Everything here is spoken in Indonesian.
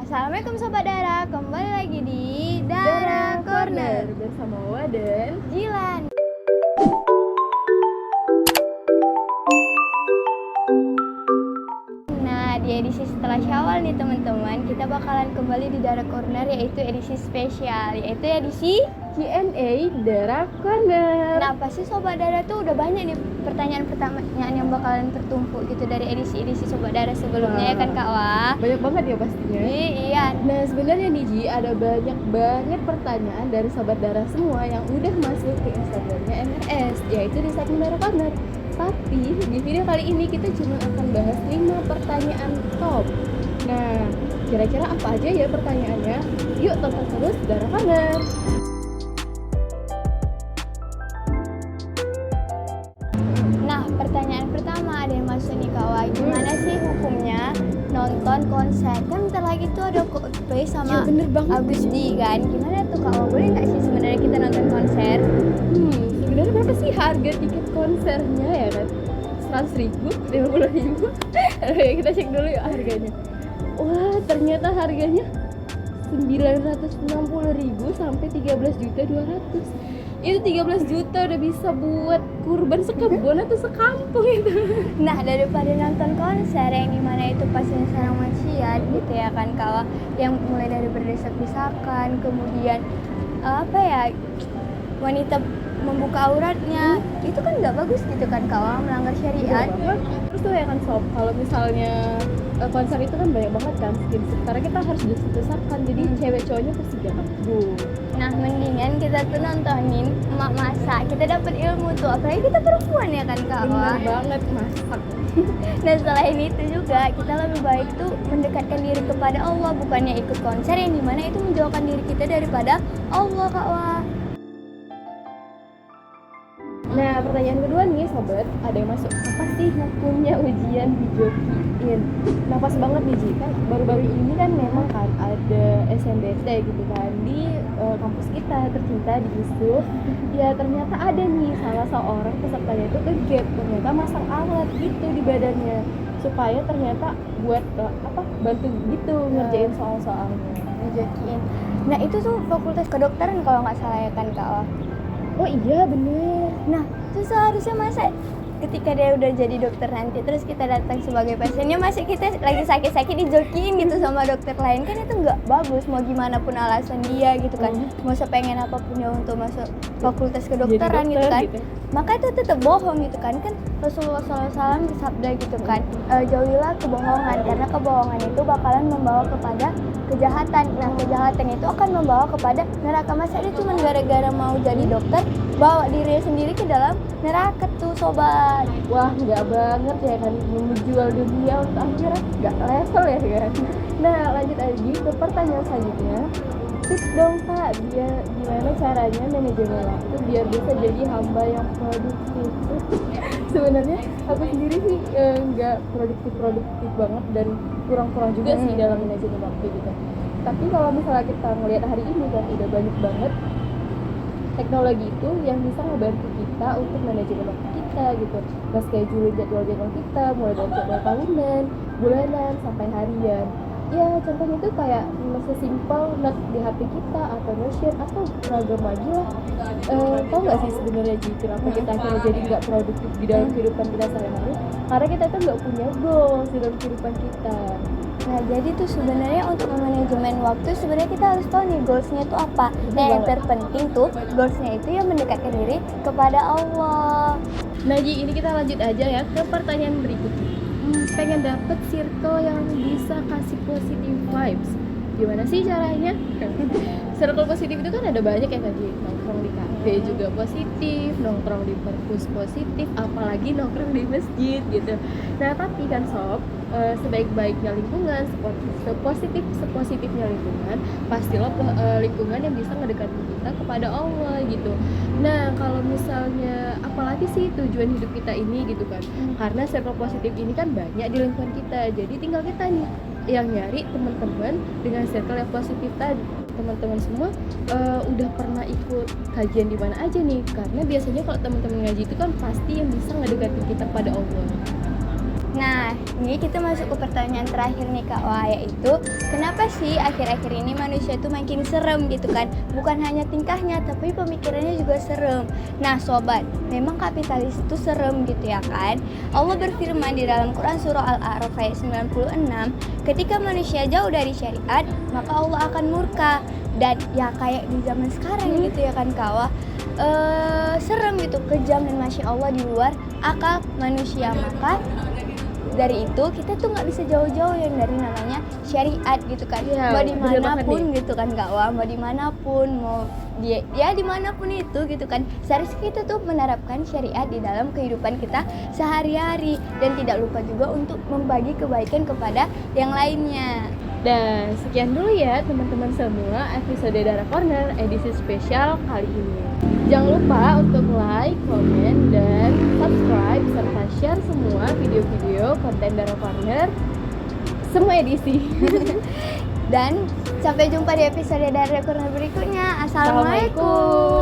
Assalamualaikum Sobat Dara, kembali lagi di Dara Corner bersama Wadan. Jilan. Nah, di edisi setelah Syawal nih teman-teman, kita bakalan kembali di Dara Corner, yaitu edisi spesial, yaitu edisi Q&A Dara Corner. Nah, pasti Sobat Dara tuh udah banyak nih pertanyaan-pertanyaan yang bakalan tertumpuk gitu dari edisi-edisi Sobat Dara sebelumnya, ya kan Kak Wah? Banyak banget ya pastinya. Iya. Nah, sebenarnya nih Ji, ada banyak banget pertanyaan dari Sobat Dara semua yang udah masuk ke Instagramnya MRS, yaitu di segmen Dara Corner. Tapi di video kali ini kita cuma akan bahas 5 pertanyaan top. Nah, kira-kira apa aja ya pertanyaannya? Yuk tonton terus Dara Corner. Nah, pertanyaan pertama ada yang masuk nih Kak Wah, gimana sih hukumnya nonton konser? Kan bentar lagi tuh ada Coldplay sama Ya, bener banget. Agus D kan? Gimana tuh Kak Wah, boleh nggak sih sebenarnya kita nonton konser? Sebenarnya berapa sih harga tiket konsernya ya kan? 100.000, 50.000. Ya, kita cek dulu ya harganya. Wah, ternyata harganya 960.000 sampai 13.200.000. Itu 13 juta udah bisa buat kurban sekebun atau sekampung itu. Nah, daripada nonton konser yang dimana itu pastinya sarang maksiat gitu ya kan Kak Wah, yang mulai dari berdesak-desakan, kemudian apa ya, wanita membuka auratnya, itu kan nggak bagus gitu kan Kak Wah, melanggar syariat. Terus tuh ya kan Sob, kalau misalnya konser itu kan banyak banget kan skinship, karena kita harus desak-desakan, jadi cewek cowoknya pasti gak aduh. Nah, mendingan kita tuh nontonin emak masak, kita dapat ilmu tuh, apalagi kita perempuan ya kan Kak Wah. Bener banget, masak. Nah, selain itu juga kita lebih baik tuh mendekatkan diri kepada Allah, bukannya ikut konser yang dimana itu menjauhkan diri kita daripada Allah Kak Wah. Nah, pertanyaan kedua nih sobat, ada yang masuk, apa sih hukumnya ujian dijokiin? Nah, pas banget nih Ji, kan baru-baru ini kan memang kan ada SNBT gitu kan di kampus kita tercinta di Yusuf. Ya ternyata ada nih salah seorang pesertanya itu kegap, ternyata masang alat gitu di badannya supaya ternyata buat bantu gitu ngerjain soal-soalnya. Dijokiin. Nah, itu tuh fakultas kedokteran kalau nggak salah ya kan Kak Wah. Oh iya bener. Nah, itu seharusnya masa ketika dia udah jadi dokter nanti terus kita datang sebagai pasiennya masih kita lagi sakit-sakit dijokiin gitu sama dokter lain, kan itu nggak bagus. Mau gimana pun alasan dia gitu kan, mau sepengen apapun ya untuk masuk fakultas kedokteran gitu kan, maka itu tetap bohong gitu kan. Kan Rasulullah SAW bersabda gitu kan, jauhilah kebohongan karena kebohongan itu bakalan membawa kepada kejahatan. Nah, kejahatan itu akan membawa kepada neraka. Masa dia cuma gara-gara mau jadi dokter bawa diri sendiri ke dalam neraka tuh sobat. Wah, nggak banget ya kan, menjual dunia untuk akhirat, nggak level ya kan. Nah, lanjut lagi ke pertanyaan selanjutnya. Tips dong Pak, gimana caranya manajemen waktu biar bisa jadi hamba yang produktif. Sebenarnya aku sendiri sih nggak produktif banget dan kurang juga sih dalam manajemen waktu gitu. Tapi kalau misalnya kita ngelihat hari ini kan udah banyak banget teknologi itu yang bisa ngebantu kita untuk manajemen waktu kita gitu, nge-schedule jadwal kita mulai dari jadwal tahunan, bulanan, sampai harian. Ya contohnya itu kayak sesimpel note di HP kita atau Notion atau beragam lagi lah. Tau nggak sih sebenarnya Ji, kenapa kita akhirnya jadi nggak produktif di dalam kehidupan kita sehari-hari? Karena kita tuh nggak punya goals di dalam kehidupan kita. Nah, jadi tuh sebenarnya untuk manajemen waktu sebenarnya kita harus tahu nih goalsnya itu apa. Nah, yang terpenting tuh goalsnya itu yang mendekatkan diri kepada Allah. Nah Ji, ini kita lanjut aja ya ke pertanyaan berikutnya. Pengen dapet circle yang bisa kasih positive vibes, gimana sih caranya? Circle positif itu kan ada banyak ya Kak Ji, nongkrong di kafe juga positif, nongkrong di perpus positif, apalagi nongkrong di masjid gitu. Nah tapi kan Sob, sebaik-baiknya lingkungan, sepositifnya lingkungan, pastilah lingkungan yang bisa ngedekatin kita kepada Allah gitu. Nah kalau misalnya apalagi sih tujuan hidup kita ini gitu kan, karena circle positif ini kan banyak di lingkungan kita, jadi tinggal kita nih yang nyari teman-teman dengan circle yang positif tadi. Teman-teman semua udah pernah ikut kajian di mana aja nih? Karena biasanya kalau teman-teman ngaji itu kan pasti yang bisa ngedekatin kita pada Allah. Nah, ini kita masuk ke pertanyaan terakhir nih Kak Wah, yaitu kenapa sih akhir-akhir ini manusia itu makin serem gitu kan? Bukan hanya tingkahnya, tapi pemikirannya juga serem. Nah sobat, memang kapitalis itu serem gitu ya kan? Allah berfirman di dalam Quran surah Al-A'raf ayat 96, ketika manusia jauh dari syariat, maka Allah akan murka. Dan ya kayak di zaman sekarang gitu ya kan Kak Wah, serem gitu, kejam dan masya Allah di luar akal manusia. Maka dari itu kita tuh nggak bisa jauh-jauh yang dari namanya syariat gitu kan. Ya, mau bener dimanapun gitu kan Kak Wah, mau dimanapun, mau dia dimanapun itu gitu kan, seharusnya kita tuh menerapkan syariat di dalam kehidupan kita sehari-hari dan tidak lupa juga untuk membagi kebaikan kepada yang lainnya. Dan sekian dulu ya teman-teman semua episode Dara Corner edisi spesial kali ini. Jangan lupa untuk like, komen, dan subscribe serta share semua video-video konten Dara Corner semua edisi. Dan sampai jumpa di episode Dara Corner berikutnya. Assalamualaikum.